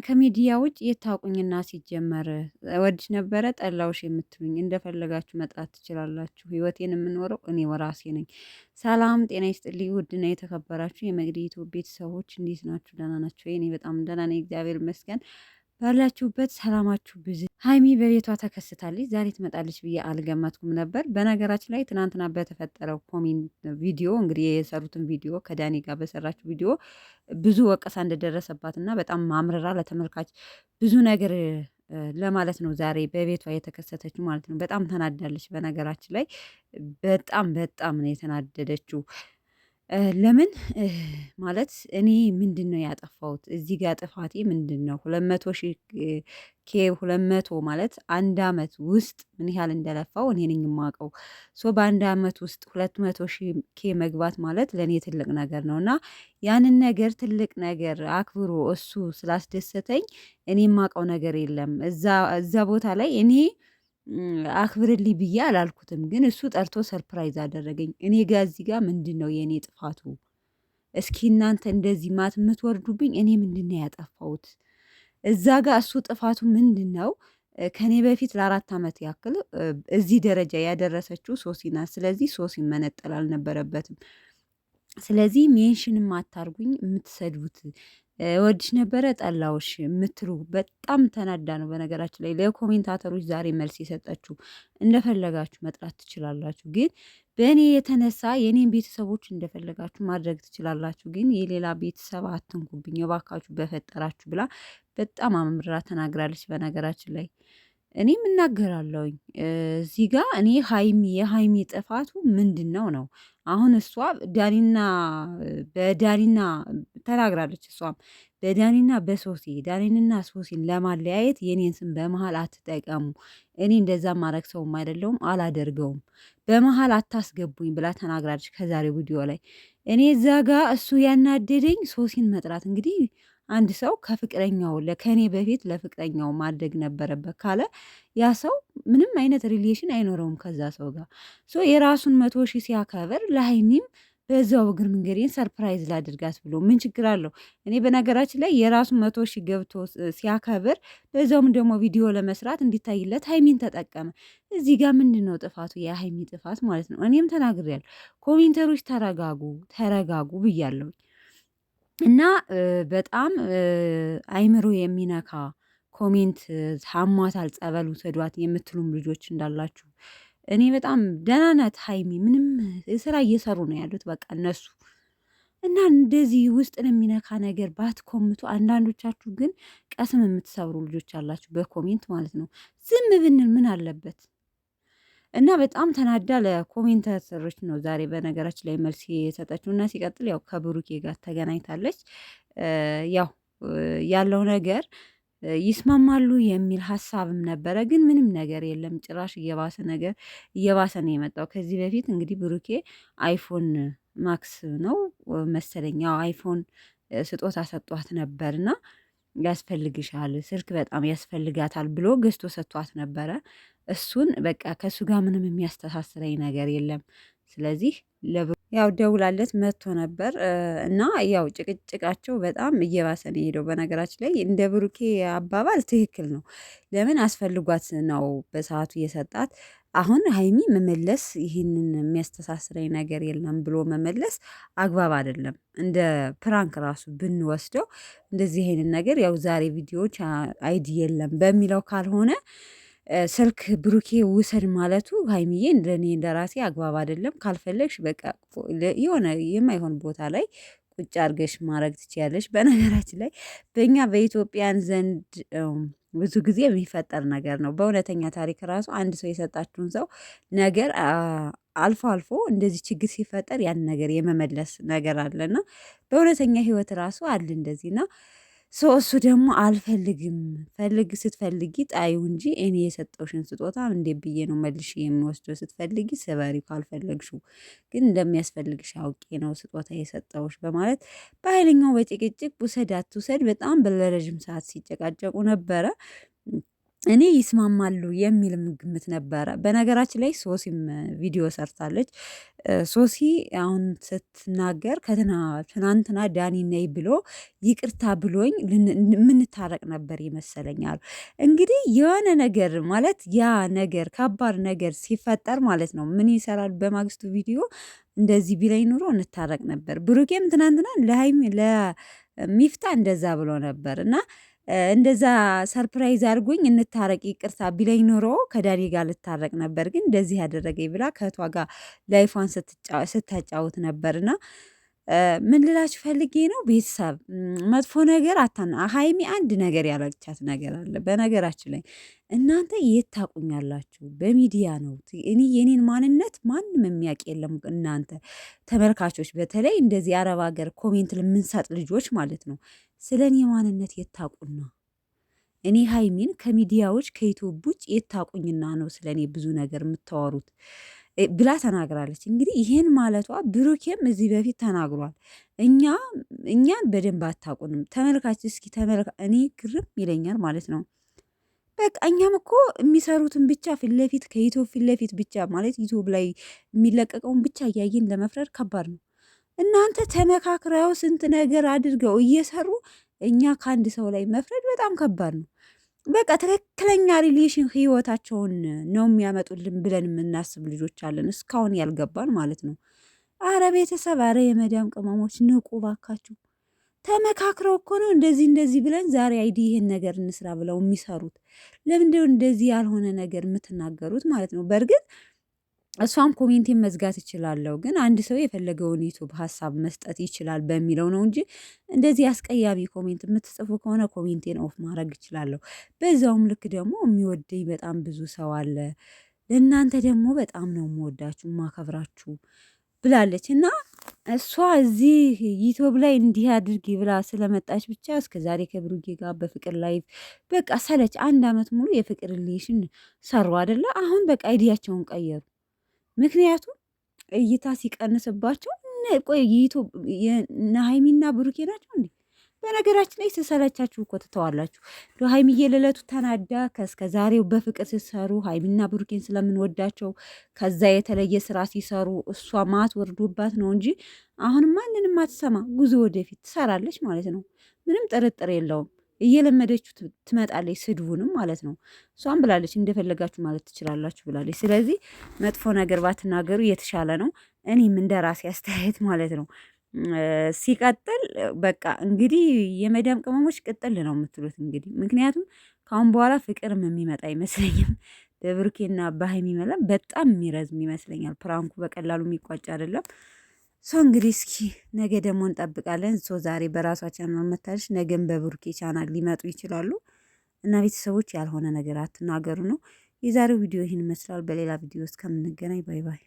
ከሚዲያ ውጭ የታውቁኝና ሲጀመር እወድሽ ነበረ ጠላውሽ የምትሉኝ እንደፈለጋችሁ መጥራት ትችላላችሁ። ህይወቴን የምኖረው እኔ ወራሴ ነኝ። ሰላም ጤና ይስጥልኝ። ውድና የተከበራችሁ የመግዲቱ ቤተሰቦች እንዴት ናችሁ? ደህና ናችሁ? እኔ በጣም ደህና ነኝ፣ እግዚአብሔር ይመስገን። ባላችሁበት ሰላማችሁ ብዙ። ሀይሚ በቤቷ ተከስታለች። ዛሬ ትመጣለች ብዬ አልገመትኩም ነበር። በነገራችን ላይ ትናንትና በተፈጠረው ኮሜንት ቪዲዮ እንግዲህ የሰሩትን ቪዲዮ ከዳኒ ጋር በሰራችው ቪዲዮ ብዙ ወቀሳ እንደደረሰባት እና በጣም ማምረራ ለተመልካች ብዙ ነገር ለማለት ነው ዛሬ በቤቷ የተከሰተችው ማለት ነው። በጣም ተናዳለች። በነገራችን ላይ በጣም ነው የተናደደችው። ለምን ማለት እኔ ምንድን ነው ያጠፋሁት? እዚህ ጋር ጥፋቴ ምንድን ነው? 200,000 200 ማለት አንድ አመት ውስጥ ምን ያህል እንደለፋው እኔ ነኝ የማውቀው። በአንድ አመት ውስጥ 200,000 መግባት ማለት ለእኔ ትልቅ ነገር ነው እና ያንን ነገር ትልቅ ነገር አክብሮ እሱ ስላስደሰተኝ እኔ የማውቀው ነገር የለም። እዛ ቦታ ላይ እኔ አክብርልኝ ብዬ አላልኩትም፣ ግን እሱ ጠርቶ ሰርፕራይዝ አደረገኝ። እኔ ጋር እዚህ ጋር ምንድን ነው የእኔ ጥፋቱ? እስኪ እናንተ እንደዚህ ማት የምትወርዱብኝ እኔ ምንድን ነው ያጠፋሁት? እዛ ጋር እሱ ጥፋቱ ምንድን ነው? ከኔ በፊት ለ4 ዓመት ያክል እዚህ ደረጃ ያደረሰችው ሶሲ ናት። ስለዚህ ሶሲን መነጠል አልነበረበትም። ስለዚህ ሜንሽንም አታርጉኝ። የምትሰድቡት ወድሽ ነበረ ጠላውሽ የምትሉ በጣም ተናዳ ነው። በነገራችን ላይ ለኮሜንታተሮች ዛሬ መልስ የሰጠችው እንደፈለጋችሁ መጥራት ትችላላችሁ፣ ግን በእኔ የተነሳ የእኔን ቤተሰቦች እንደፈለጋችሁ ማድረግ ትችላላችሁ፣ ግን የሌላ ቤተሰብ አትንኩብኝ የባካችሁ በፈጠራችሁ ብላ በጣም አምራ ተናግራለች። በነገራችን ላይ እኔም እናገራለሁኝ እዚህ ጋር እኔ የሀይሚ ጥፋቱ ምንድን ነው? አሁን እሷ በዳኒና ተናግራለች። እሷም በዳኒና በሶሲ ዳኒንና ሶሲን ለማለያየት የኔን ስም በመሀል አትጠቀሙ፣ እኔ እንደዛ ማድረግ ሰውም አይደለውም አላደርገውም፣ በመሀል አታስገቡኝ ብላ ተናግራለች ከዛሬው ቪዲዮ ላይ። እኔ እዛ ጋር እሱ ያናደደኝ ሶሲን መጥራት። እንግዲህ አንድ ሰው ከፍቅረኛው ከኔ በፊት ለፍቅረኛው ማድረግ ነበረበት ካለ ያ ሰው ምንም አይነት ሪሌሽን አይኖረውም ከዛ ሰው ጋር። የራሱን 100,000 ሲያከብር ለሀይሚም በዛው እግር መንገዴን ሰርፕራይዝ ላድርጋት ብሎ ምን ችግር አለው? እኔ በነገራችን ላይ የራሱን 100,000 ገብቶ ሲያከብር በዛውም ደግሞ ቪዲዮ ለመስራት እንዲታይለት ሀይሚን ተጠቀመ። እዚህ ጋር ምንድን ነው ጥፋቱ? የሀይሚ ጥፋት ማለት ነው። እኔም ተናግሬያለሁ። ኮሜንተሮች ተረጋጉ ብያለሁ። እና በጣም አይምሮ የሚነካ ኮሜንት ሀሟታል፣ ጸበሉ ሰዷት የምትሉም ልጆች እንዳላችሁ እኔ በጣም ደህና ናት ሀይሚ፣ ምንም ስራ እየሰሩ ነው ያሉት በቃ እነሱ። እና እንደዚህ ውስጥን የሚነካ ነገር ባትኮምቱ። አንዳንዶቻችሁ ግን ቀስም የምትሰብሩ ልጆች አላችሁ በኮሜንት ማለት ነው። ዝም ብንል ምን አለበት? እና በጣም ተናዳ ለኮሜንታተሮች ነው ዛሬ በነገራችን ላይ መልስ የሰጠችው። እና ሲቀጥል ያው ከብሩኬ ጋር ተገናኝታለች። ያው ያለው ነገር ይስማማሉ የሚል ሀሳብም ነበረ፣ ግን ምንም ነገር የለም። ጭራሽ እየባሰ ነው የመጣው። ከዚህ በፊት እንግዲህ ብሩኬ አይፎን ማክስ ነው መሰለኝ አይፎን ስጦታ ሰጧት ነበርና ያስፈልግሻል፣ ስልክ በጣም ያስፈልጋታል ብሎ ገዝቶ ሰጥቷት ነበረ። እሱን በቃ ከእሱ ጋር ምንም የሚያስተሳስረኝ ነገር የለም። ስለዚህ ያው ደውላለት መጥቶ ነበር እና ያው ጭቅጭቃቸው በጣም እየባሰ ነው የሄደው። በነገራችን ላይ እንደ ብሩኬ አባባል ትክክል ነው። ለምን አስፈልጓት ነው በሰዓቱ የሰጣት። አሁን ሀይሚ መመለስ ይህንን የሚያስተሳስረኝ ነገር የለም ብሎ መመለስ አግባብ አይደለም። እንደ ፕራንክ ራሱ ብንወስደው እንደዚህ አይነት ነገር ያው ዛሬ ቪዲዮዎች አይዲ የለም በሚለው ካልሆነ ስልክ ብሩኬ ውሰድ ማለቱ ሀይሚዬ እንደኔ እንደራሴ አግባብ አይደለም። ካልፈለግሽ በቃ የሆነ የማይሆን ቦታ ላይ ቁጭ አድርገሽ ማድረግ ትችያለሽ። በነገራችን ላይ በእኛ በኢትዮጵያን ዘንድ ብዙ ጊዜ የሚፈጠር ነገር ነው። በእውነተኛ ታሪክ ራሱ አንድ ሰው የሰጣችሁን ሰው ነገር አልፎ አልፎ እንደዚህ ችግር ሲፈጠር ያን ነገር የመመለስ ነገር አለና በእውነተኛ ህይወት ራሱ አለ እንደዚህና እሱ ደግሞ አልፈልግም፣ ስትፈልጊ ጣዩ እንጂ እኔ የሰጠውሽን ስጦታ እንዴት ብዬ ነው መልሽ የሚወስደው? ስትፈልጊ ስበሪው፣ ካልፈለግሽው ግን እንደሚያስፈልግሽ አውቄ ነው ስጦታ የሰጠውሽ በማለት በኃይለኛው በጭቅጭቅ ውሰድ አትውሰድ በጣም ለረዥም ሰዓት ሲጨቃጨቁ ነበረ። እኔ ይስማማሉ የሚልም ግምት ነበረ። በነገራችን ላይ ሶሲም ቪዲዮ ሰርታለች። ሶሲ አሁን ስትናገር ትናንትና ዳኒ ነይ ብሎ ይቅርታ ብሎኝ የምንታረቅ ነበር ይመሰለኛል። እንግዲህ የሆነ ነገር ማለት ያ ነገር ከባድ ነገር ሲፈጠር ማለት ነው ምን ይሰራል በማግስቱ ቪዲዮ እንደዚህ ቢለኝ ኑሮ እንታረቅ ነበር። ብሩኬም ትናንትና ለሚፍታ እንደዛ ብሎ ነበር እና እንደዛ ሰርፕራይዝ አድርጎኝ እንታረቅ ይቅርታ ቢለኝ ኖሮ ከዳኒ ጋር ልታረቅ ነበር። ግን እንደዚህ ያደረገኝ ብላ ከእህቷ ጋር ላይፏን ስታጫውት ነበርና ምን ልላችሁ ፈልጌ ነው ቤተሰብ መጥፎ ነገር ሀይሚ አንድ ነገር ያለቻት ነገር አለ። በነገራችን ላይ እናንተ የት ታቁኛላችሁ? በሚዲያ ነው። እኔ የኔን ማንነት ማንም የሚያውቅ የለም። እናንተ ተመልካቾች፣ በተለይ እንደዚህ አረብ ሀገር ኮሜንት ለምንሰጥ ልጆች ማለት ነው ስለ እኔ ማንነት የታቁና እኔ ሀይሚን ከሚዲያዎች ከዩቱብ ውጭ የታቁኝና ነው ስለ እኔ ብዙ ነገር የምታወሩት ብላ ተናግራለች። እንግዲህ ይህን ማለቷ ብሩኬም እዚህ በፊት ተናግሯል። እኛን በደንብ አታቁንም ተመልካች፣ እስኪ እኔ ግርም ይለኛል ማለት ነው። በቃ እኛም እኮ የሚሰሩትን ብቻ ፊት ለፊት ከዩቱብ ፊት ለፊት ብቻ ማለት ዩቱብ ላይ የሚለቀቀውን ብቻ እያየን ለመፍረድ ከባድ ነው። እናንተ ተመካክረው ስንት ነገር አድርገው እየሰሩ እኛ ከአንድ ሰው ላይ መፍረድ በጣም ከባድ ነው። በቃ ትክክለኛ ሪሌሽን ህይወታቸውን ነው የሚያመጡልን ብለን የምናስብ ልጆች አለን፣ እስካሁን ያልገባን ማለት ነው። አረ ቤተሰብ፣ አረ የመዳም ቅመሞች ንቁ ባካችሁ። ተመካክረው እኮ ነው እንደዚህ ብለን ዛሬ አይዲ ይሄን ነገር እንስራ ብለው የሚሰሩት። ለምንድነው እንደዚህ ያልሆነ ነገር የምትናገሩት ማለት ነው? በእርግጥ እሷም ኮሜንቴን መዝጋት እችላለሁ፣ ግን አንድ ሰው የፈለገውን ዩቱብ ሀሳብ መስጠት ይችላል በሚለው ነው እንጂ እንደዚህ አስቀያሚ ኮሜንት የምትጽፉ ከሆነ ኮሜንቴን ኦፍ ማድረግ እችላለሁ። በዛውም ልክ ደግሞ የሚወደኝ በጣም ብዙ ሰው አለ። ለእናንተ ደግሞ በጣም ነው የምወዳችሁ ማከብራችሁ ብላለች እና እሷ እዚህ ዩቱብ ላይ እንዲህ አድርጊ ብላ ስለመጣች ብቻ እስከዛሬ ከብሩጌ ጋር በፍቅር ላይ በቃ ሰለች። 1 ዓመት ሙሉ የፍቅር ሪሌሽን ሰሩ አይደለ? አሁን በቃ አይዲያቸውን ቀየሩ። ምክንያቱም እይታ ሲቀንስባቸው ቆይ ሀይሚና ብሩኬ ናቸው እንዴ? በነገራችን ላይ ስሰለቻችሁ እኮ ትተዋላችሁ። ሀይሚዬ ለዕለቱ ተናዳ ከእስከ ዛሬው በፍቅር ሲሰሩ ሀይሚና ብሩኬን ስለምንወዳቸው ከዛ የተለየ ስራ ሲሰሩ እሷ ማት ወርዶባት ነው እንጂ አሁን ማንንም አትሰማ። ጉዞ ወደፊት ትሰራለች ማለት ነው። ምንም ጥርጥር የለውም። እየለመደችው ትመጣለች፣ ስድቡንም ማለት ነው። እሷም ብላለች እንደፈለጋችሁ ማለት ትችላላችሁ ብላለች። ስለዚህ መጥፎ ነገር ባትናገሩ የተሻለ ነው። እኔም እንደ ራሴ አስተያየት ማለት ነው። ሲቀጥል በቃ እንግዲህ የመዳም ቅመሞች ቅጥል ነው የምትሉት እንግዲህ፣ ምክንያቱም ከአሁን በኋላ ፍቅርም የሚመጣ አይመስለኝም። በብሩኬና በሀይሚ መለም በጣም የሚረዝም ይመስለኛል። ፕራንኩ በቀላሉ የሚቋጭ አይደለም። እንግዲህ እስኪ ነገ ደግሞ እንጠብቃለን። ዛሬ በራሷ ቻናል መታለች፣ ነገም በብሩኬ ቻናል ሊመጡ ይችላሉ እና ቤተሰቦች ያልሆነ ነገር አትናገሩ ነው። የዛሬው ቪዲዮ ይህን ይመስላል። በሌላ ቪዲዮ እስከምንገናኝ ባይ ባይ።